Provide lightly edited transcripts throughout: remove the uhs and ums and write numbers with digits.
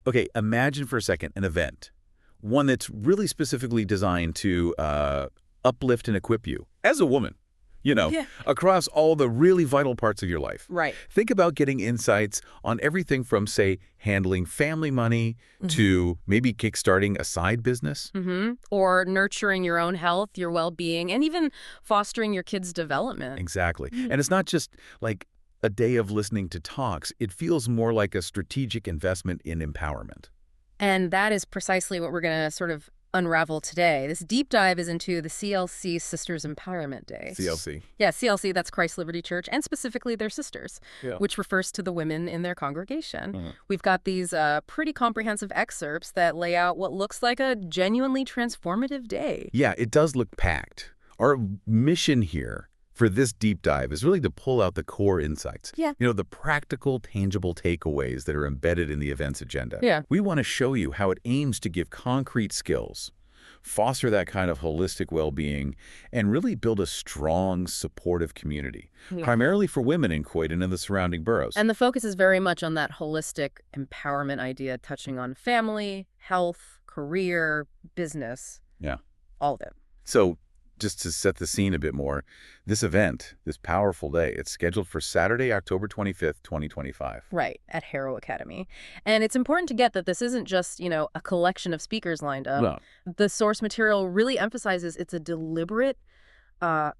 Okay, imagine for a second an event, one that's really specifically designed to uplift and equip you as a woman, Yeah. across all the really vital parts of your life. Right. Think about getting insights on everything from, say, handling family money to maybe kickstarting a side business. Or nurturing your own health, your well-being, and even fostering your kids' development. Exactly. And it's not just like a day of listening to talks. It feels more like a strategic investment in empowerment. And that is precisely what we're going to sort of unravel today. This deep dive is into the CLC Sisters Empowerment Day. CLC. Yeah, CLC, that's Christ Liberty Church, and specifically their sisters, Yeah. which refers to the women in their congregation. We've got these pretty comprehensive excerpts that lay out what looks like a genuinely transformative day. Yeah, it does look packed. Our mission here for this deep dive is really to pull out the core insights. Yeah. The practical, tangible takeaways that are embedded in the event's agenda. Yeah. We want to show you how it aims to give concrete skills, foster that kind of holistic well-being, and really build a strong, supportive community, primarily for women in Croydon and the surrounding boroughs. And the focus is very much on that holistic empowerment idea, touching on family, health, career, business. Yeah. All of it. So just to set the scene a bit more, this event, this powerful day, it's scheduled for Saturday, October 25th, 2025. Right, at Harrow Academy. And it's important to get that this isn't just, a collection of speakers lined up. No. The source material really emphasizes it's a deliberate,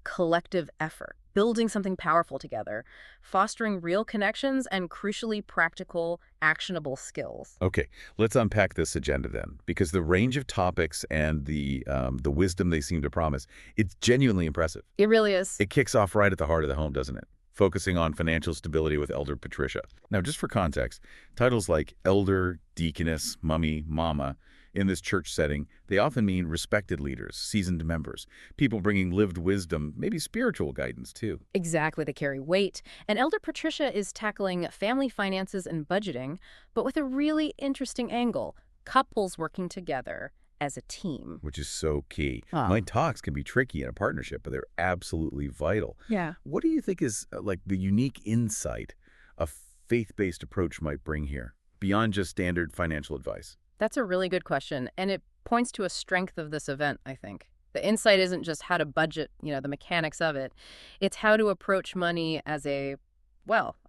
collective effort, building something powerful together, fostering real connections, and crucially practical, actionable skills. Okay, let's unpack this agenda then, because the range of topics and the wisdom they seem to promise, it's genuinely impressive. It really is. It kicks off right at the heart of the home, doesn't it? Focusing on financial stability with Elder Patricia. Now, just for context, titles like elder, deaconess, mummy, mama, in this church setting, they often mean respected leaders, seasoned members, people bringing lived wisdom, maybe spiritual guidance too. Exactly, they carry weight. And Elder Patricia is tackling family finances and budgeting, but with a really interesting angle, couples working together as a team. Which is so key. My talks can be tricky in a partnership, but they're absolutely vital. Yeah. What do you think is like the unique insight a faith-based approach might bring here, beyond just standard financial advice? That's a really good question, and it points to a strength of this event, I think. The insight isn't just how to budget, the mechanics of it. It's how to approach money as a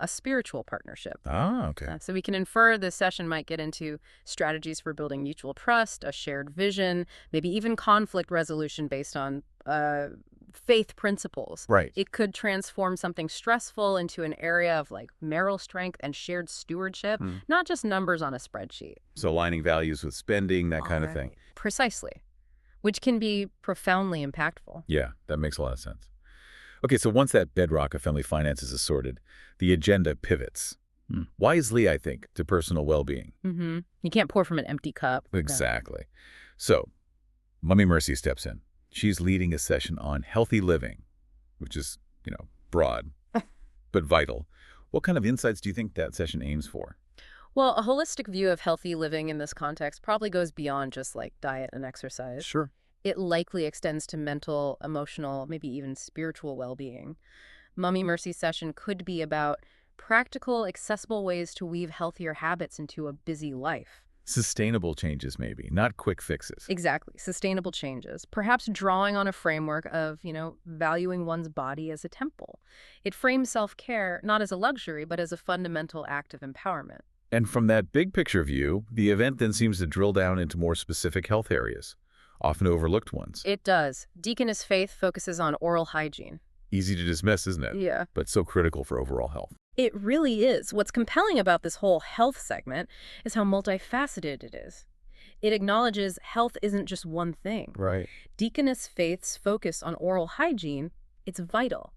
spiritual partnership. Ah, okay. So we can infer this session might get into strategies for building mutual trust, a shared vision, maybe even conflict resolution based on faith principles. Right. It could transform something stressful into an area of marital strength and shared stewardship, not just numbers on a spreadsheet. So aligning values with spending, that kind of thing. Precisely. Which can be profoundly impactful. Yeah, that makes a lot of sense. Okay, so once that bedrock of family finances is sorted, the agenda pivots. Wisely, I think, to personal well-being. You can't pour from an empty cup. Exactly. So, Mummy Mercy steps in. She's leading a session on healthy living, which is, broad, but vital. What kind of insights do you think that session aims for? Well, a holistic view of healthy living in this context probably goes beyond just diet and exercise. Sure. It likely extends to mental, emotional, maybe even spiritual well-being. Mummy Mercy session could be about practical, accessible ways to weave healthier habits into a busy life. Sustainable changes, maybe, not quick fixes. Exactly. Sustainable changes. Perhaps drawing on a framework of, valuing one's body as a temple. It frames self-care not as a luxury, but as a fundamental act of empowerment. And from that big picture view, the event then seems to drill down into more specific health areas, often overlooked ones. It does. Deaconess Faith focuses on oral hygiene. Easy to dismiss, isn't it? Yeah. But so critical for overall health. It really is. What's compelling about this whole health segment is how multifaceted it is. It acknowledges health isn't just one thing. Right. Deaconess Faith's focus on oral hygiene, it's vital.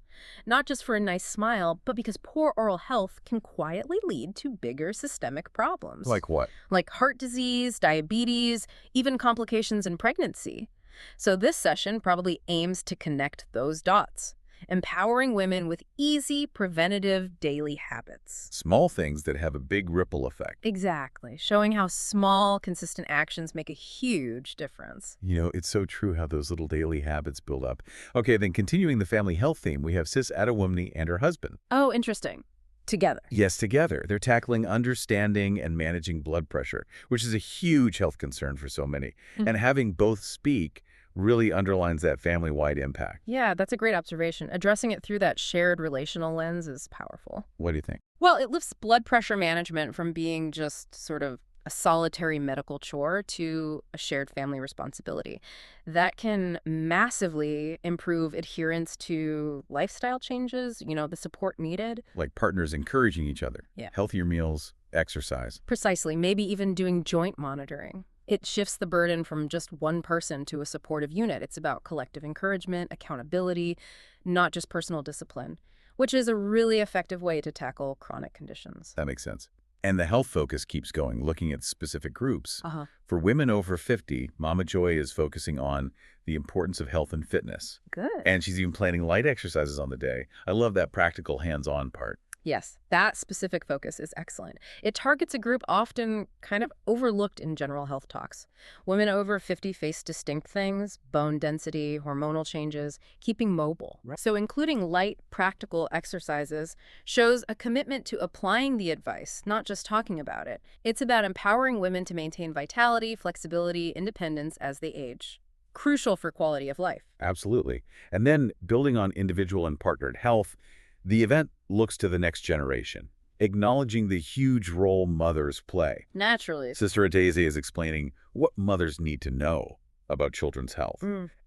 Not just for a nice smile, but because poor oral health can quietly lead to bigger systemic problems. Like what? Like heart disease, diabetes, even complications in pregnancy. So this session probably aims to connect those dots, empowering women with easy, preventative daily habits. Small things that have a big ripple effect. Exactly. Showing how small, consistent actions make a huge difference. It's so true how those little daily habits build up. Okay, then continuing the family health theme, we have Sis Adewumne and her husband. Oh, interesting. Together. Yes, together. They're tackling understanding and managing blood pressure, which is a huge health concern for so many. And having both speak really underlines that family-wide impact. Yeah, that's a great observation. Addressing it through that shared relational lens is powerful. What do you think? Well, it lifts blood pressure management from being just sort of a solitary medical chore to a shared family responsibility. That can massively improve adherence to lifestyle changes, the support needed. Like partners encouraging each other. Yeah. Healthier meals, exercise. Precisely. Maybe even doing joint monitoring. It shifts the burden from just one person to a supportive unit. It's about collective encouragement, accountability, not just personal discipline, which is a really effective way to tackle chronic conditions. That makes sense. And the health focus keeps going, looking at specific groups. Uh-huh. For women over 50, Mama Joy is focusing on the importance of health and fitness. Good. And she's even planning light exercises on the day. I love that practical hands-on part. Yes, that specific focus is excellent. It targets a group often kind of overlooked in general health talks. Women over 50 face distinct things: bone density, hormonal changes, keeping mobile. Right. So including light, practical exercises shows a commitment to applying the advice, not just talking about it. It's about empowering women to maintain vitality, flexibility, independence as they age. Crucial for quality of life. Absolutely. And then building on individual and partnered health, the event looks to the next generation, acknowledging the huge role mothers play. Naturally. Sister Adeze is explaining what mothers need to know about children's health.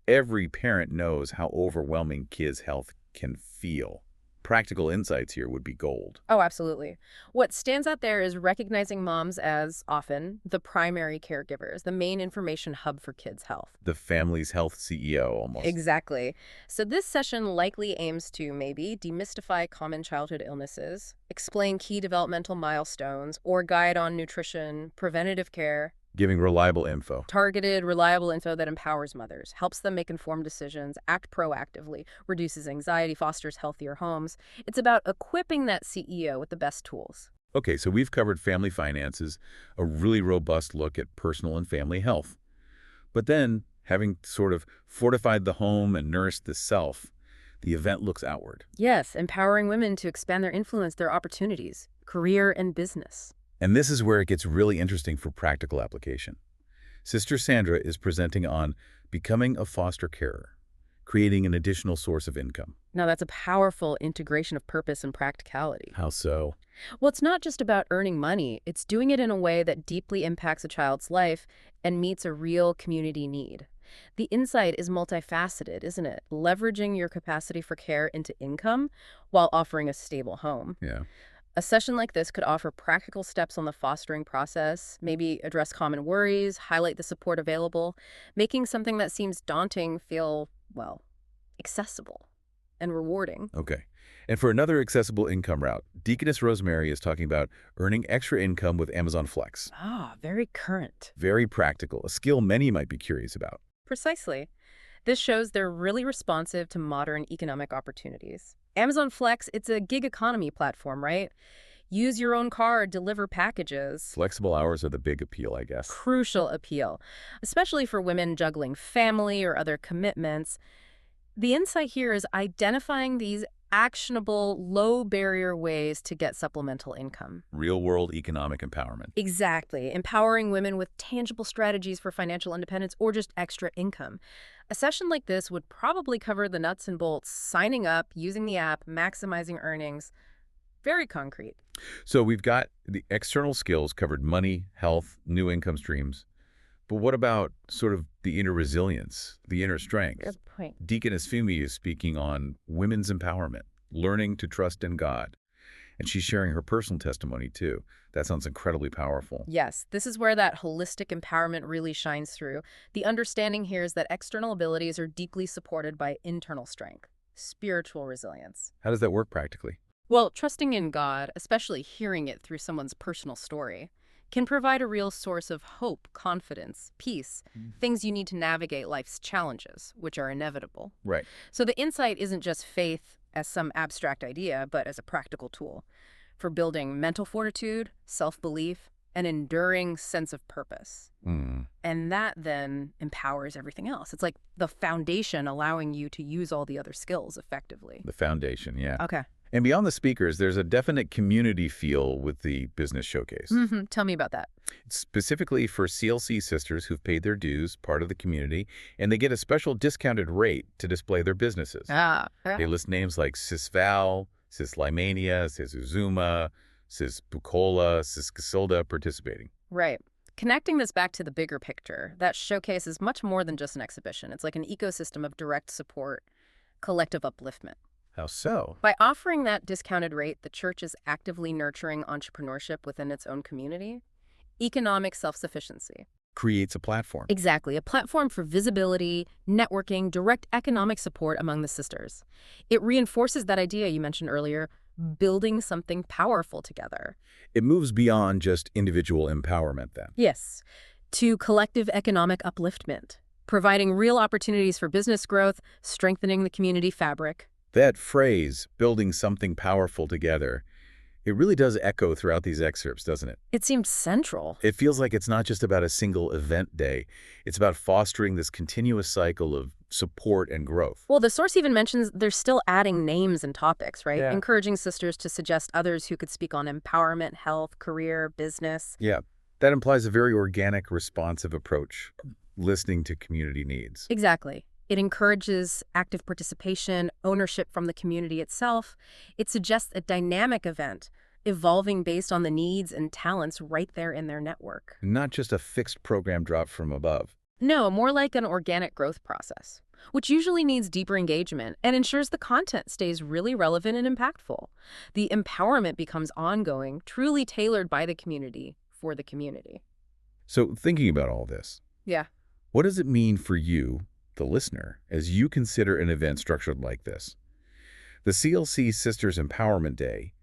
Every parent knows how overwhelming kids' health can feel. Practical insights here would be gold. Oh, absolutely. What stands out there is recognizing moms as often the primary caregivers, the main information hub for kids' health. The family's health CEO, almost. Exactly. So this session likely aims to maybe demystify common childhood illnesses, explain key developmental milestones, or guide on nutrition, preventative care. Giving reliable info. Targeted, reliable info that empowers mothers, helps them make informed decisions, act proactively, reduces anxiety, fosters healthier homes. It's about equipping that CEO with the best tools. Okay, so we've covered family finances, a really robust look at personal and family health. But then, having sort of fortified the home and nourished the self, the event looks outward. Yes, empowering women to expand their influence, their opportunities, career and business. And this is where it gets really interesting for practical application. Sister Sandra is presenting on becoming a foster carer, creating an additional source of income. Now, that's a powerful integration of purpose and practicality. How so? Well, it's not just about earning money. It's doing it in a way that deeply impacts a child's life and meets a real community need. The insight is multifaceted, isn't it? Leveraging your capacity for care into income while offering a stable home. Yeah. A session like this could offer practical steps on the fostering process, maybe address common worries, highlight the support available, making something that seems daunting feel, well, accessible and rewarding. Okay. And for another accessible income route, Deaconess Rosemary is talking about earning extra income with Amazon Flex. Ah, very current. Very practical, a skill many might be curious about. Precisely. This shows they're really responsive to modern economic opportunities. Amazon Flex, it's a gig economy platform, right? Use your own car, deliver packages. Flexible hours are the big appeal, I guess. Crucial appeal, especially for women juggling family or other commitments. The insight here is identifying these actionable, low-barrier ways to get supplemental income. Real-world economic empowerment. Exactly. Empowering women with tangible strategies for financial independence or just extra income. A session like this would probably cover the nuts and bolts: signing up, using the app, maximizing earnings. Very concrete. So we've got the external skills covered: money, health, new income streams. But what about sort of the inner resilience, the inner strength? Good point. Deaconess Fumi is speaking on women's empowerment, learning to trust in God. And she's sharing her personal testimony, too. That sounds incredibly powerful. Yes, this is where that holistic empowerment really shines through. The understanding here is that external abilities are deeply supported by internal strength, spiritual resilience. How does that work practically? Well, trusting in God, especially hearing it through someone's personal story, can provide a real source of hope, confidence, peace, things you need to navigate life's challenges, which are inevitable. Right. So the insight isn't just faith as some abstract idea, but as a practical tool for building mental fortitude, self-belief, an enduring sense of purpose. And that then empowers everything else. It's like the foundation allowing you to use all the other skills effectively. The foundation, yeah. Okay. And beyond the speakers, there's a definite community feel with the business showcase. Tell me about that. It's specifically for CLC sisters who've paid their dues, part of the community, and they get a special discounted rate to display their businesses. They list names like Sis Val, Sis Limania, Sis Uzuma, Sis Bucola, Sis Casilda participating. Right. Connecting this back to the bigger picture, that showcase is much more than just an exhibition. It's like an ecosystem of direct support, collective upliftment. How so? By offering that discounted rate, the church is actively nurturing entrepreneurship within its own community, economic self-sufficiency. Creates a platform. Exactly, a platform for visibility, networking, direct economic support among the sisters. It reinforces that idea you mentioned earlier, building something powerful together. It moves beyond just individual empowerment then. Yes, to collective economic upliftment, providing real opportunities for business growth, strengthening the community fabric. That phrase, building something powerful together, it really does echo throughout these excerpts, doesn't it? It seems central. It feels like it's not just about a single event day. It's about fostering this continuous cycle of support and growth. Well, the source even mentions they're still adding names and topics, right? Yeah. Encouraging sisters to suggest others who could speak on empowerment, health, career, business. Yeah, that implies a very organic, responsive approach, listening to community needs. Exactly. It encourages active participation, ownership from the community itself. It suggests a dynamic event, evolving based on the needs and talents right there in their network. Not just a fixed program dropped from above. No, more like an organic growth process, which usually needs deeper engagement and ensures the content stays really relevant and impactful. The empowerment becomes ongoing, truly tailored by the community for the community. So thinking about all this, Yeah. what does it mean for you, the listener, as you consider an event structured like this? The CLC Sisters Empowerment Day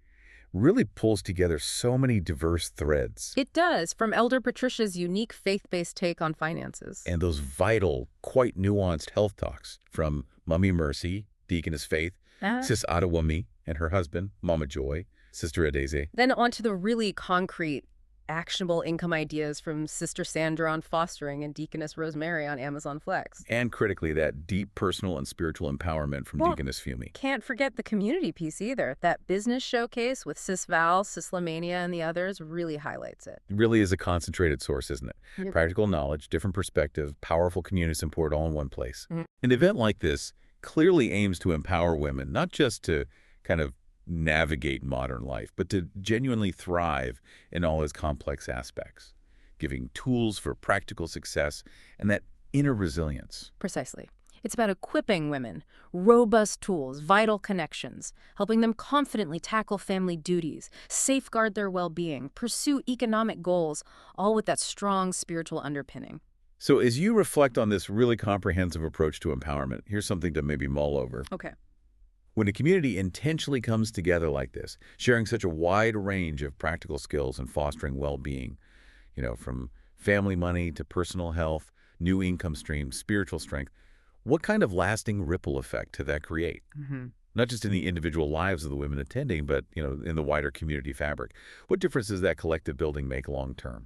really pulls together so many diverse threads. It does, from Elder Patricia's unique faith-based take on finances. And those vital, quite nuanced health talks from Mummy Mercy, Deaconess Faith, Sis Adewumi and her husband, Mama Joy, Sister Adeze. Then onto the really concrete, actionable income ideas from Sister Sandra on fostering and Deaconess Rosemary on Amazon Flex. And critically, that deep personal and spiritual empowerment from Deaconess Fumi. Can't forget the community piece either. That business showcase with Sis Val, Sis Lamania, and the others really highlights it. It really is a concentrated source, isn't it? Yep. Practical knowledge, different perspective, powerful community support all in one place. An event like this clearly aims to empower women, not just to kind of navigate modern life, but to genuinely thrive in all its complex aspects, giving tools for practical success and that inner resilience. Precisely. It's about equipping women, robust tools, vital connections, helping them confidently tackle family duties, safeguard their well-being, pursue economic goals, all with that strong spiritual underpinning. So as you reflect on this really comprehensive approach to empowerment, here's something to maybe mull over. Okay. When a community intentionally comes together like this, sharing such a wide range of practical skills and fostering well-being, from family money to personal health, new income streams, spiritual strength, what kind of lasting ripple effect did that create? Not just in the individual lives of the women attending, but in the wider community fabric. What difference does that collective building make long-term?